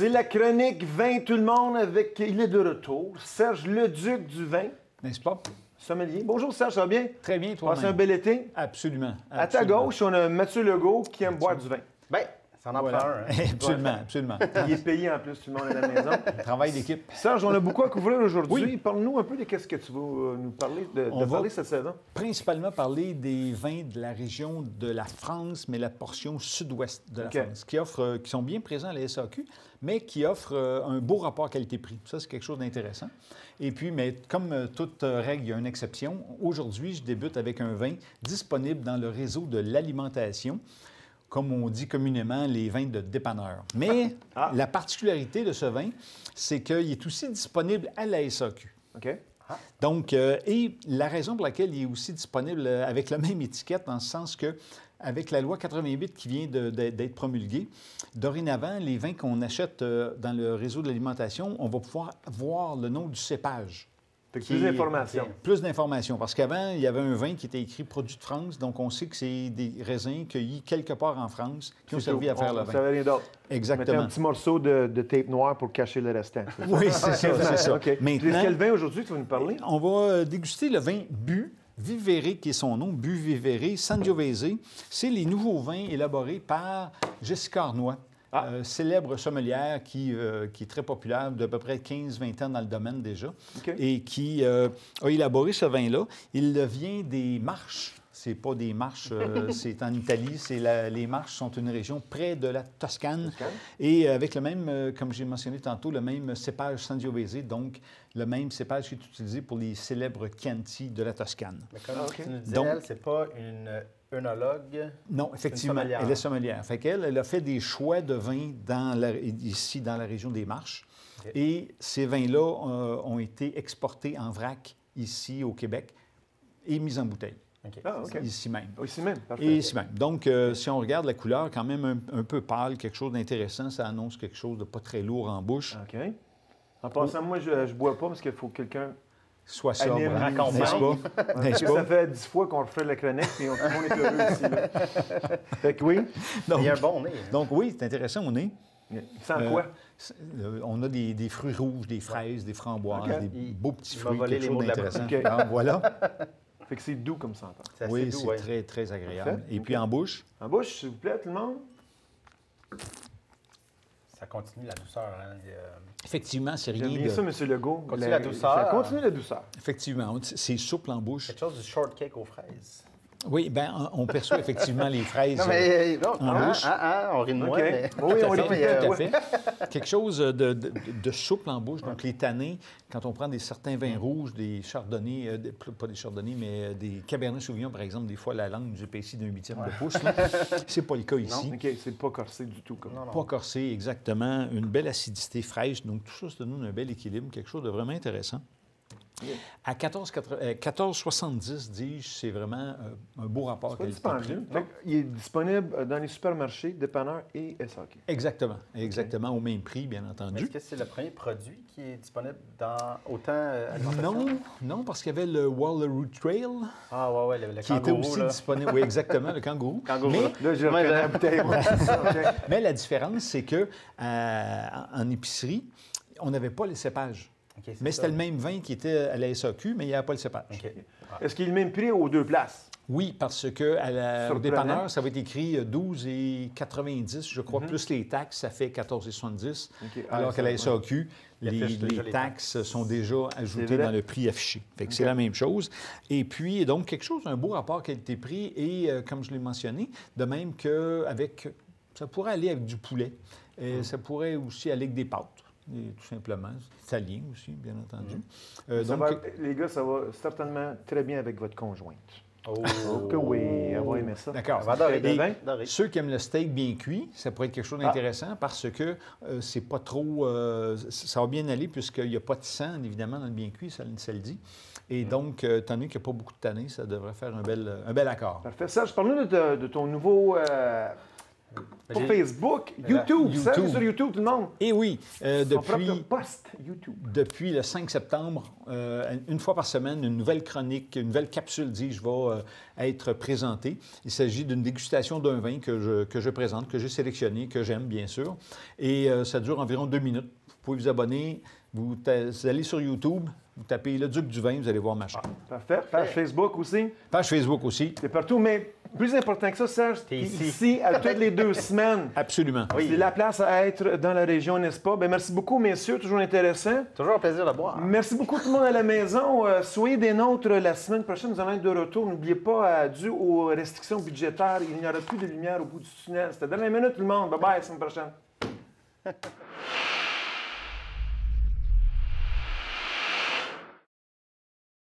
C'est la chronique vin tout le monde avec... Il est de retour. Serge Leduc du vin. N'est-ce pas? Sommelier. Bonjour Serge, ça va bien? Très bien, toi-même. Passez un bel été? Absolument. À ta gauche, on a Mathieu Legault qui aime boire du vin. Bien, ça en prend un. Hein? Absolument, absolument. Il est payé en plus, tout le monde à la maison. Travail d'équipe. Serge, on a beaucoup à couvrir aujourd'hui. Oui. Parle-nous un peu de ce que tu vas nous parler de parler cette saison. Principalement parler des vins de la région de la France, mais la portion sud-ouest de la France, qui sont bien présents à la SAQ, mais qui offrent un beau rapport qualité-prix. Ça, c'est quelque chose d'intéressant. Et puis, mais comme toute règle, il y a une exception. Aujourd'hui, je débute avec un vin disponible dans le réseau de l'alimentation, comme on dit communément, les vins de dépanneur. Mais la particularité de ce vin, c'est qu'il est aussi disponible à la SAQ. OK. Donc, et la raison pour laquelle il est aussi disponible avec la même étiquette, dans le sens que, avec la loi 88 qui vient d'être promulguée, dorénavant, les vins qu'on achète dans le réseau de l'alimentation, on va pouvoir voir le nom du cépage. Plus d'informations. Plus d'informations. Parce qu'avant, il y avait un vin qui était écrit « Produit de France », donc on sait que c'est des raisins cueillis quelque part en France qui ont servi à faire le vin. On ne savait rien d'autre. Exactement. Mettez un petit morceau de tape noire pour cacher le restant. Oui, c'est ça, c'est ça. Okay. Maintenant, quel vin aujourd'hui tu vas nous parler? On va déguster le vin Bu Vivere, qui est son nom, Bu Vivere Sangiovese. C'est les nouveaux vins élaborés par Jessica Arnois. Célèbre sommelière qui est très populaire, d'à peu près 15-20 ans dans le domaine déjà, et qui a élaboré ce vin-là. Il vient des Marches. C'est pas des Marches, c'est en Italie. Les Marches sont une région près de la Toscane. Et avec le même, comme j'ai mentionné tantôt, le même cépage Sangiovese, donc le même cépage qui est utilisé pour les célèbres Chianti de la Toscane. Mais comme tu nous disais, elle, c'est pas une œnologue? Non, effectivement, elle est sommelière. Fait qu'elle, elle a fait des choix de vins ici, dans la région des Marches. Okay. Et ces vins-là ont été exportés en vrac ici, au Québec, et mis en bouteille. Okay. Ici même. Ici même, parfait. Et ici même. Donc, si on regarde la couleur, quand même un peu pâle, quelque chose d'intéressant, ça annonce quelque chose de pas très lourd en bouche. OK. En passant, moi, je ne bois pas parce qu'il faut que quelqu'un soit sobre, n'est-ce pas? N'est-ce pas? Ça fait 10 fois qu'on refait la chronique et tout le monde est heureux ici. Là. Fait que oui. Donc, il y a un bon nez. Donc oui, c'est intéressant au nez. Sans quoi? On a des fruits rouges, des fraises, des framboises, des beaux petits fruits, quelque chose d'intéressant. Alors, voilà. Fait que c'est doux comme ça. Oui, c'est très, très agréable. Parfait. Et puis en bouche? En bouche, s'il vous plaît, tout le monde. Ça continue la douceur. Hein? Effectivement, c'est rien de... J'aime bien ça, M. Legault. Continue la douceur. Ça continue la douceur. Effectivement, c'est souple en bouche. Quelque chose du shortcake aux fraises. Oui, bien, on perçoit effectivement les fraises non, mais, en bouche. On rit de moi, mais... Oui, on rit tout à fait. Quelque chose de souple en bouche. Donc, les tanins, quand on prend certains vins rouges, des chardonnays, pas des chardonnays, mais des cabernets sauvignon, par exemple, des fois, la langue nous épaissit d'un huitième de pouce. C'est pas le cas ici. Non, OK, c'est pas corsé du tout. Comme... Non. Pas corsé, exactement. Une belle acidité fraîche. Donc, tout ça, ça donne un bel équilibre, quelque chose de vraiment intéressant. À 14,70, dis-je, c'est vraiment un beau rapport qualité-prix. Il est disponible dans les supermarchés, dépanneurs et SAQ. Exactement. Exactement, au même prix, bien entendu. Est-ce que c'est le premier produit qui est disponible dans autant Non, parce qu'il y avait le Wallaroo Trail. Ah, ouais, le qui kangourou, était aussi là. disponible. Oui, exactement, le kangourou. Mais, là, je reconnais la bouteille. Mais la différence, c'est que en épicerie, on n'avait pas les cépages. Okay, mais c'était le même vin qui était à la SAQ, mais il n'y avait pas le cépage. Okay. Est-ce qu'il est le même prix aux deux places? Oui, parce que au dépanneur, ça va être écrit 12,90, je crois, plus les taxes, ça fait 14,70. Okay. Alors qu'à la SAQ, les taxes sont déjà ajoutées dans le prix affiché. Fait que c'est la même chose. Et puis, donc, quelque chose, un beau rapport qualité-prix et, comme je l'ai mentionné, de même qu'avec... Ça pourrait aller avec du poulet. Ça pourrait aussi aller avec des pâtes. Et tout simplement. Italien aussi, bien entendu. Les gars, ça va certainement très bien avec votre conjointe. Oh que oui, elle va aimer ça. D'accord. Ceux qui aiment le steak bien cuit, ça pourrait être quelque chose d'intéressant parce que c'est pas trop... ça va bien aller puisqu'il n'y a pas de sang, évidemment, dans le bien cuit, ça le dit. Et donc, étant donné qu'il n'y a pas beaucoup de tannin, ça devrait faire un bel accord. Parfait. Serge, parle-nous de ton nouveau... Pas Facebook, YouTube. Ça, c'est sur YouTube, tout le monde. Et oui, Son propre post YouTube. Depuis le 5 septembre, une fois par semaine, une nouvelle chronique, une nouvelle capsule, dis-je, va être présentée. Il s'agit d'une dégustation d'un vin que je présente, que j'ai sélectionné, que j'aime, bien sûr. Et ça dure environ 2 minutes. Vous pouvez vous abonner. Vous allez sur YouTube, vous tapez Le Duc du Vin, vous allez voir ma chaîne. Parfait. Page Facebook aussi. Page Facebook aussi. C'est partout, mais plus important que ça, Serge, t'es ici à toutes les 2 semaines. Absolument. Oui. C'est la place à être dans la région, n'est-ce pas? Bien, merci beaucoup, messieurs. Toujours intéressant. Toujours un plaisir de boire. Merci beaucoup tout le monde à la maison. Soyez des nôtres la semaine prochaine. Nous allons être de retour. N'oubliez pas, dû aux restrictions budgétaires, il n'y aura plus de lumière au bout du tunnel. C'était dernière minute, tout le monde. Bye-bye, la semaine prochaine.